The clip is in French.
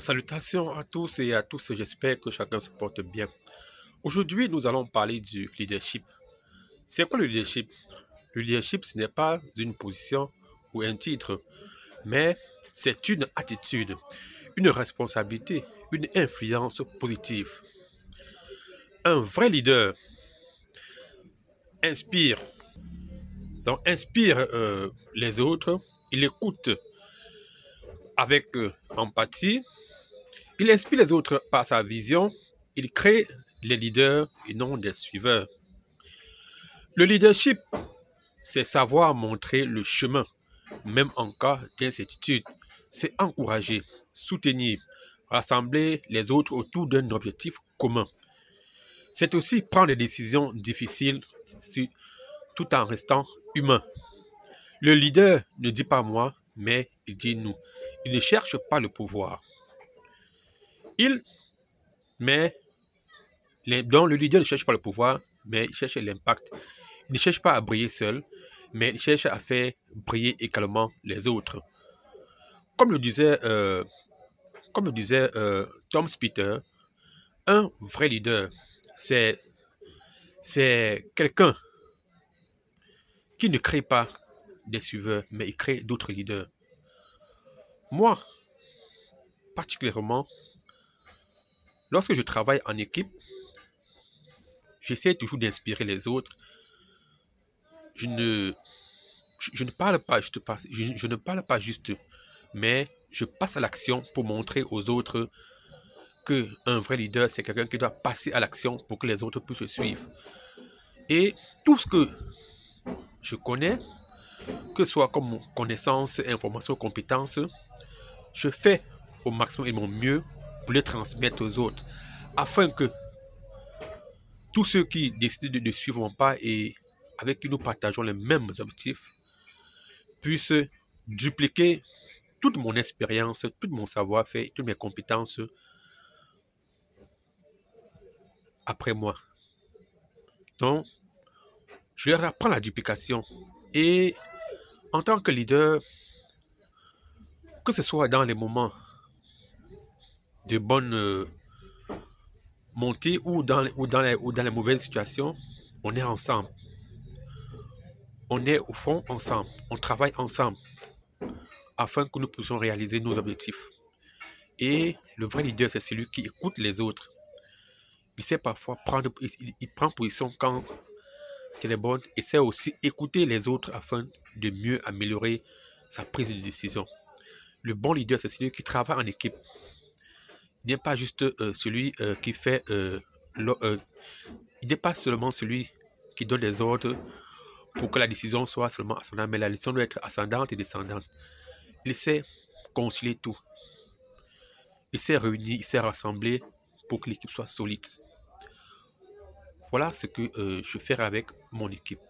Salutations à tous et à tous, j'espère que chacun se porte bien. Aujourd'hui, nous allons parler du leadership. C'est quoi le leadership? Le leadership, ce n'est pas une position ou un titre, mais c'est une attitude, une responsabilité, une influence positive. Un vrai leader inspire, donc inspire les autres, il écoute avec empathie, il inspire les autres par sa vision, il crée les leaders et non des suiveurs. Le leadership, c'est savoir montrer le chemin, même en cas d'incertitude. C'est encourager, soutenir, rassembler les autres autour d'un objectif commun. C'est aussi prendre des décisions difficiles tout en restant humain. Le leader ne dit pas moi, mais il dit nous. Il ne cherche pas le pouvoir. Il, mais, donc le leader ne cherche pas le pouvoir, mais il cherche l'impact. Il ne cherche pas à briller seul, mais il cherche à faire briller également les autres. Comme le disait, Tom Spitter, un vrai leader, c'est quelqu'un qui ne crée pas des suiveurs, mais il crée d'autres leaders. Moi, particulièrement, lorsque je travaille en équipe, j'essaie toujours d'inspirer les autres. Je ne parle pas juste, je ne parle pas juste, mais je passe à l'action pour montrer aux autres qu'un vrai leader, c'est quelqu'un qui doit passer à l'action pour que les autres puissent le suivre. Et tout ce que je connais, que ce soit comme connaissance, information, compétences, je fais au maximum et mon mieux pour les transmettre aux autres, afin que tous ceux qui décident de ne suivre pas et avec qui nous partageons les mêmes objectifs puissent dupliquer toute mon expérience, tout mon savoir-faire, toutes mes compétences après moi. Donc, je leur apprends la duplication. Et en tant que leader, que ce soit dans les moments de bonne montée ou dans les mauvaises situations, on est ensemble. On est au fond ensemble. On travaille ensemble afin que nous puissions réaliser nos objectifs. Et le vrai leader, c'est celui qui écoute les autres. Il sait parfois prendre, il prend position quand c'est les bonnes, et sait aussi écouter les autres afin de mieux améliorer sa prise de décision. Le bon leader, c'est celui qui travaille en équipe. Il n'est pas juste celui qui fait... il n'est pas seulement celui qui donne des ordres pour que la décision soit seulement ascendante, mais la décision doit être ascendante et descendante. Il sait concilier tout. Il sait réunir, il sait rassembler pour que l'équipe soit solide. Voilà ce que je ferai avec mon équipe.